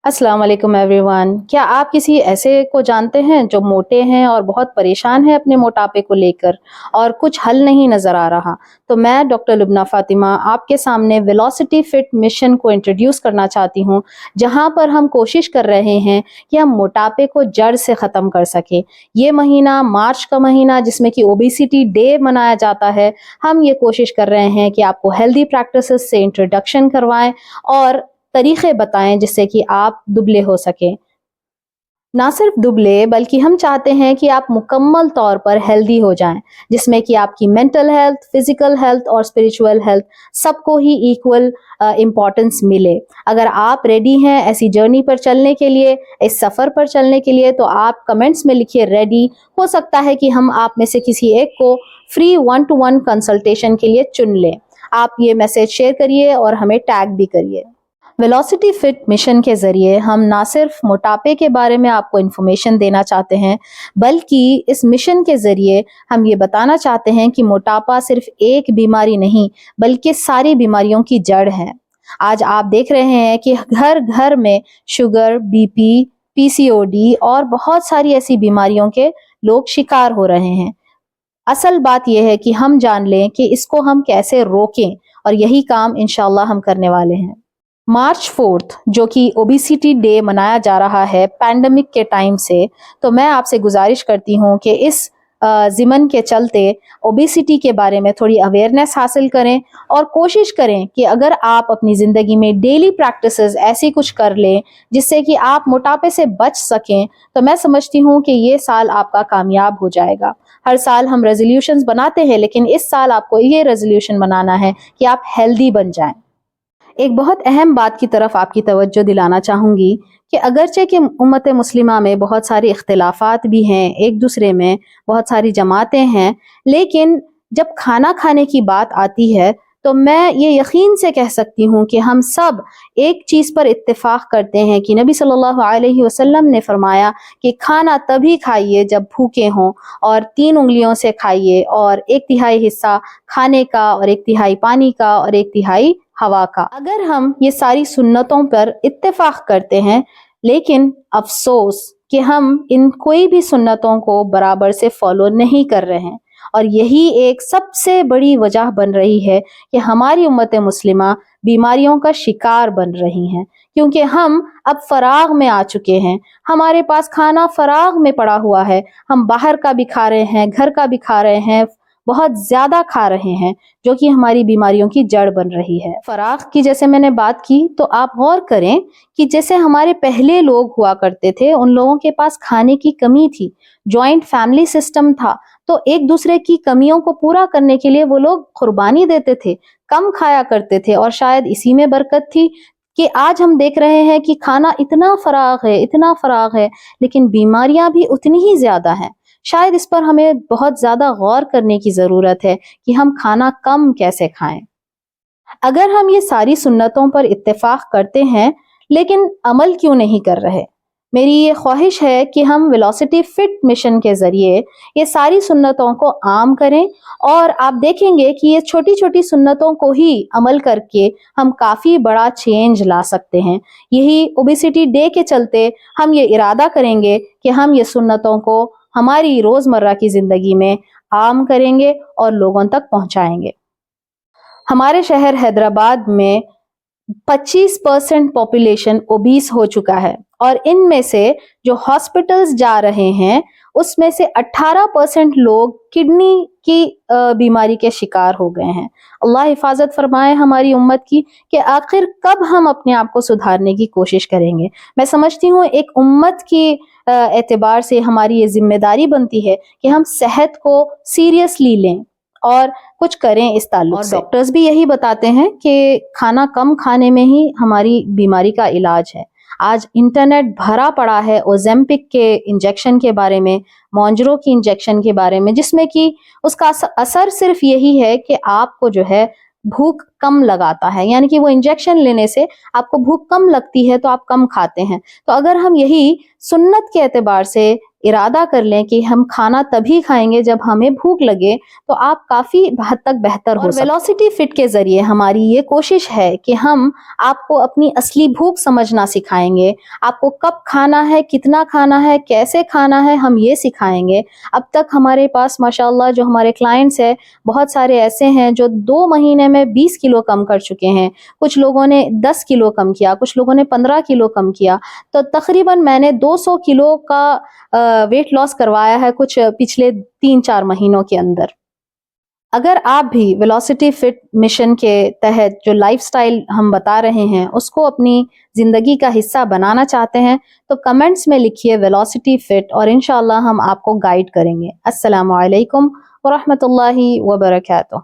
अस्सलाम वालेकुम एवरीवन। क्या आप किसी ऐसे को जानते हैं जो मोटे हैं और बहुत परेशान है अपने मोटापे को लेकर और कुछ हल नहीं नज़र आ रहा? तो मैं डॉक्टर लुबना फ़ातिमा आपके सामने वेलोसिटी फिट मिशन को इंट्रोड्यूस करना चाहती हूँ, जहाँ पर हम कोशिश कर रहे हैं कि हम मोटापे को जड़ से ख़त्म कर सकें। ये महीना मार्च का महीना जिसमें कि ओबेसिटी डे मनाया जाता है, हम ये कोशिश कर रहे हैं कि आपको हेल्दी प्रैक्टिसेस से इंट्रोडक्शन करवाएं और तरीक़े बताएं जिससे कि आप दुबले हो सकें। ना सिर्फ दुबले बल्कि हम चाहते हैं कि आप मुकम्मल तौर पर हेल्दी हो जाएं, जिसमें कि आपकी मेंटल हेल्थ, फिजिकल हेल्थ और स्पिरिचुअल हेल्थ सबको ही इक्वल इम्पोर्टेंस मिले। अगर आप रेडी हैं ऐसी जर्नी पर चलने के लिए, इस सफ़र पर चलने के लिए, तो आप कमेंट्स में लिखिए रेडी। हो सकता है कि हम आप में से किसी एक को फ्री 1-to-1 कंसल्टेशन के लिए चुन लें। आप ये मैसेज शेयर करिए और हमें टैग भी करिए। वेलोसिटी फिट मिशन के ज़रिए हम ना सिर्फ मोटापे के बारे में आपको इन्फॉर्मेशन देना चाहते हैं, बल्कि इस मिशन के ज़रिए हम ये बताना चाहते हैं कि मोटापा सिर्फ एक बीमारी नहीं, बल्कि सारी बीमारियों की जड़ है। आज आप देख रहे हैं कि घर घर में शुगर, बीपी, पीसीओडी और बहुत सारी ऐसी बीमारियों के लोग शिकार हो रहे हैं। असल बात यह है कि हम जान लें कि इसको हम कैसे रोकें, और यही काम इंशाल्लाह हम करने वाले हैं। मार्च 4 जो कि ओबेसिटी डे मनाया जा रहा है पैंडेमिक के टाइम से, तो मैं आपसे गुजारिश करती हूँ कि इस ज़िमन के चलते ओबेसिटी के बारे में थोड़ी अवेयरनेस हासिल करें और कोशिश करें कि अगर आप अपनी ज़िंदगी में डेली प्रैक्टिसेस ऐसी कुछ कर लें जिससे कि आप मोटापे से बच सकें, तो मैं समझती हूँ कि ये साल आपका कामयाब हो जाएगा। हर साल हम रेजोल्यूशंस बनाते हैं, लेकिन इस साल आपको ये रेजोल्यूशन बनाना है कि आप हेल्दी बन जाएं। एक बहुत अहम बात की तरफ आपकी तवज्जो दिलाना चाहूँगी कि अगरचे कि उम्मत मुस्लिमा में बहुत सारे इख्तिलाफात भी हैं, एक दूसरे में बहुत सारी जमातें हैं, लेकिन जब खाना खाने की बात आती है तो मैं ये यकीन से कह सकती हूँ कि हम सब एक चीज़ पर इत्तेफाक करते हैं कि नबी सल्लल्लाहु अलैहि वसल्लम ने फरमाया कि खाना तभी खाइए जब भूखे हों, और 3 उंगलियों से खाइए, और 1/3 हिस्सा खाने का, और 1/3 पानी का, और 1/3 हवा का। अगर हम ये सारी सुन्नतों पर इत्तेफाक करते हैं, लेकिन अफसोस कि हम इन कोई भी सुन्नतों को बराबर से फॉलो नहीं कर रहे हैं, और यही एक सबसे बड़ी वजह बन रही है कि हमारी उम्मत मुस्लिमा बीमारियों का शिकार बन रही हैं, क्योंकि हम अब फराग में आ चुके हैं। हमारे पास खाना फराग में पड़ा हुआ है, हम बाहर का भी खा रहे हैं, घर का भी खा रहे हैं, बहुत ज्यादा खा रहे हैं, जो कि हमारी बीमारियों की जड़ बन रही है। फराग की जैसे मैंने बात की, तो आप गौर करें कि जैसे हमारे पहले लोग हुआ करते थे, उन लोगों के पास खाने की कमी थी, जॉइंट फैमिली सिस्टम था, तो एक दूसरे की कमियों को पूरा करने के लिए वो लोग कुर्बानी देते थे, कम खाया करते थे, और शायद इसी में बरकत थी कि आज हम देख रहे हैं कि खाना इतना फराग है, इतना फराग है, लेकिन बीमारियां भी उतनी ही ज्यादा हैं। शायद इस पर हमें बहुत ज्यादा गौर करने की जरूरत है कि हम खाना कम कैसे खाएं। अगर हम ये सारी सुन्नतों पर इत्तेफाक करते हैं, लेकिन अमल क्यों नहीं कर रहे? मेरी ये ख्वाहिश है कि हम वेलोसिटी फिट मिशन के जरिए ये सारी सुन्नतों को आम करें, और आप देखेंगे कि ये छोटी छोटी सुन्नतों को ही अमल करके हम काफ़ी बड़ा चेंज ला सकते हैं। यही ओबेसिटी डे के चलते हम ये इरादा करेंगे कि हम ये सुन्नतों को हमारी रोज़मर्रा की ज़िंदगी में आम करेंगे और लोगों तक पहुंचाएंगे। हमारे शहर हैदराबाद में 25% पॉपुलेशन ओबीस हो चुका है, और इनमें से जो हॉस्पिटल्स जा रहे हैं उसमें से 18% लोग किडनी की बीमारी के शिकार हो गए हैं। अल्लाह हिफाजत फरमाए हमारी उम्मत की कि आखिर कब हम अपने आप को सुधारने की कोशिश करेंगे। मैं समझती हूँ एक उम्मत की एतबार से हमारी ये जिम्मेदारी बनती है कि हम सेहत को सीरियसली लें और कुछ करें इस ताल्लुक से। डॉक्टर्स भी यही बताते हैं कि खाना कम खाने में ही हमारी बीमारी का इलाज है। आज इंटरनेट भरा पड़ा है ओजेम्पिक के इंजेक्शन के बारे में, मॉन्जरो की इंजेक्शन के बारे में, जिसमें कि उसका असर सिर्फ यही है कि आपको जो है भूख कम लगाता है, यानी कि वो इंजेक्शन लेने से आपको भूख कम लगती है तो आप कम खाते हैं। तो अगर हम यही सुन्नत के एतबार से ارادہ کر لیں کہ ہم کھانا تبھی کھائیں گے جب ہمیں بھوک لگے تو آپ کافی حد تک بہتر ہو سکتے ہیں۔ ویلوسٹی فٹ کے ذریعے ہماری یہ کوشش ہے کہ ہم آپ کو اپنی اصلی بھوک سمجھنا سکھائیں گے، آپ کو کب کھانا ہے، کتنا کھانا ہے، کیسے کھانا ہے، ہم یہ سکھائیں گے۔ اب تک ہمارے پاس ماشاءاللہ جو ہمارے کلائنٹس ہیں بہت سارے ایسے ہیں جو 2 مہینے میں 20 کلو کم کر چکے ہیں، کچھ لوگوں نے 10 کلو کم کیا، کچھ لوگوں نے 15 کلو کم کیا، تو تقریباً میں نے 200 کلو کا ویٹ لاس کروایا ہے کچھ پچھلے 3-4 مہینوں کے اندر۔ اگر آپ بھی ویلوسٹی فٹ مشن کے تحت جو لائف سٹائل ہم بتا رہے ہیں اس کو اپنی زندگی کا حصہ بنانا چاہتے ہیں تو کمنٹس میں لکھیے ویلوسٹی فٹ اور انشاءاللہ ہم آپ کو گائیڈ کریں گے۔ السلام علیکم ورحمۃ اللہ وبرکاتہ۔